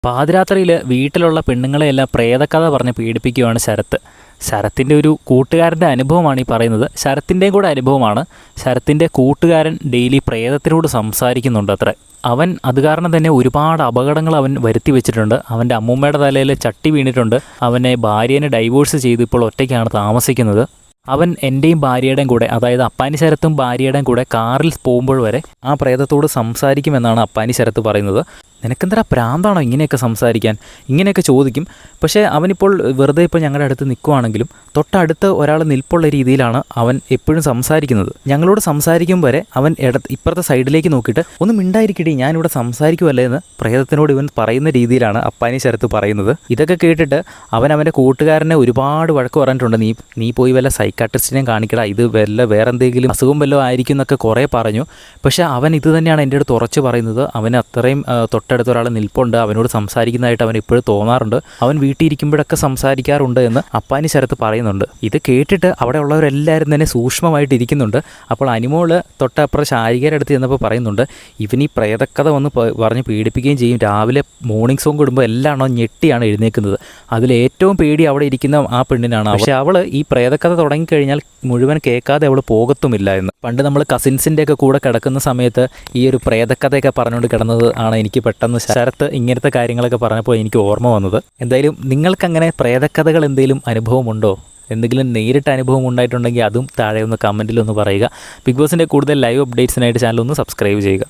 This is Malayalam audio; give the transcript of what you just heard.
പാതിരാത്രിയിൽ വീട്ടിലുള്ള പെണ്ണുങ്ങളെയെല്ലാം പ്രേതകഥ പറഞ്ഞ് പീഡിപ്പിക്കുകയാണ് ശരത്ത്. ശരത്തിൻ്റെ ഒരു കൂട്ടുകാരൻ്റെ അനുഭവമാണ് ഈ പറയുന്നത്. ശരത്തിൻ്റെയും കൂടെ അനുഭവമാണ്. ശരത്തിൻ്റെ കൂട്ടുകാരൻ ഡെയിലി പ്രേതത്തിനോട് സംസാരിക്കുന്നുണ്ട് അത്ര. അവൻ അത് കാരണം തന്നെ ഒരുപാട് അപകടങ്ങൾ അവൻ വരുത്തി വെച്ചിട്ടുണ്ട്. അവൻ്റെ അമ്മൂമ്മയുടെ തലയിൽ ചട്ടി വീണിട്ടുണ്ട്. അവനെ ഭാര്യേനെ ഡൈവോഴ്സ് ചെയ്ത് ഇപ്പോൾ ഒറ്റയ്ക്കാണ് താമസിക്കുന്നത്. അവൻ എൻ്റെയും ഭാര്യയുടെയും കൂടെ, അതായത് അപ്പാനി ശരത്തും ഭാര്യയുടെയും കൂടെ കാറിൽ പോകുമ്പോൾ വരെ ആ പ്രേതത്തോട് സംസാരിക്കുമെന്നാണ് അപ്പാനി ശരത്ത് പറയുന്നത്. നിനക്കെന്തരാ പ്രാന്താണോ ഇങ്ങനെയൊക്കെ സംസാരിക്കാൻ, ഇങ്ങനെയൊക്കെ ചോദിക്കും. പക്ഷേ അവനിപ്പോൾ വെറുതെ ഇപ്പോൾ ഞങ്ങളുടെ അടുത്ത് നിൽക്കുവാണെങ്കിലും തൊട്ടടുത്ത് ഒരാൾ നിൽപ്പുള്ള രീതിയിലാണ് അവൻ എപ്പോഴും സംസാരിക്കുന്നത്. ഞങ്ങളോട് സംസാരിക്കും വരെ അവൻ ഇപ്പുറത്തെ സൈഡിലേക്ക് നോക്കിയിട്ട് ഒന്ന് മിണ്ടായിരിക്കടി, ഞാനിവിടെ സംസാരിക്കുമല്ലേ എന്ന് പ്രേതത്തിനോട് ഇവൻ പറയുന്ന രീതിയിലാണ് അപ്പാനി ശരത്ത് പറയുന്നത്. ഇതൊക്കെ കേട്ടിട്ട് അവൻ്റെ കൂട്ടുകാരനെ ഒരുപാട് വഴക്ക് പറഞ്ഞിട്ടുണ്ട്. നീ പോയി വല്ല സൈക്കാട്രിസ്റ്റിനെയും കാണിക്കടാ, ഇത് വേറെന്തെങ്കിലും അസുഖം വല്ലതും ആയിരിക്കും എന്നൊക്കെ കുറേ പറഞ്ഞു. പക്ഷേ അവൻ ഇത് തന്നെയാണ് എൻ്റെ അടുത്ത് ഉറച്ച് പറയുന്നത്. അവന് അത്രയും തൊട്ടടുത്ത് ഒരാൾ നിൽപ്പുണ്ട്, അവനോട് സംസാരിക്കുന്നതായിട്ട് അവൻ ഇപ്പോഴും തോന്നാറുണ്ട്. അവൻ വീട്ടിൽ ഇരിക്കുമ്പോഴൊക്കെ സംസാരിക്കാറുണ്ട് എന്ന് അപ്പാനി ശരത്ത് പറയുന്നുണ്ട്. ഇത് കേട്ടിട്ട് അവിടെ ഉള്ളവരെല്ലാവരും തന്നെ സൂക്ഷ്മമായിട്ട് ഇരിക്കുന്നുണ്ട്. അപ്പോൾ അനിമോള് തൊട്ടപ്പുറം ശാരികയുടെ അടുത്ത് ചെന്നപ്പോൾ പറയുന്നുണ്ട്, ഇവൻ ഈ പ്രേതക്കഥ വന്ന് പറഞ്ഞ് പീഡിപ്പിക്കുകയും ചെയ്യും. രാവിലെ മോർണിംഗ് സോങ് ഇടുമ്പോൾ എല്ലാം ഞെട്ടിയാണ് എഴുന്നേൽക്കുന്നത്. അതിലേറ്റവും പേടി അവിടെ ഇരിക്കുന്ന ആ പെണ്ണിനാണ്. പക്ഷേ അവൾ ഈ പ്രേതക്കഥ തുടങ്ങിക്കഴിഞ്ഞാൽ മുഴുവൻ കേൾക്കാതെ അവൾ പോകത്തുമില്ല എന്ന്. പണ്ട് നമ്മൾ കസിൻസിൻ്റെ ഒക്കെ കൂടെ കിടക്കുന്ന സമയത്ത് ഈ ഒരു പ്രേതക്കഥയൊക്കെ പറഞ്ഞുകൊണ്ട് കിടന്നത് ആണ് എനിക്ക് പെട്ടെന്ന് ശരത്ത് ഇങ്ങനത്തെ കാര്യങ്ങളൊക്കെ പറഞ്ഞപ്പോൾ എനിക്ക് ഓർമ്മ വന്നത്. എന്തായാലും നിങ്ങൾക്കങ്ങനെ പ്രേതക്കഥകൾ എന്തെങ്കിലും അനുഭവമുണ്ടോ? എന്തെങ്കിലും നേരിട്ട് അനുഭവം ഉണ്ടായിട്ടുണ്ടെങ്കിൽ അതും താഴെ ഒന്ന് കമൻറ്റിലൊന്ന് പറയുക. ബിഗ് ബോസിൻ്റെ കൂടുതൽ ലൈവ് അപ്ഡേറ്റ്സിനായിട്ട് ചാനൽ ഒന്ന് സബ്സ്ക്രൈബ് ചെയ്യുക.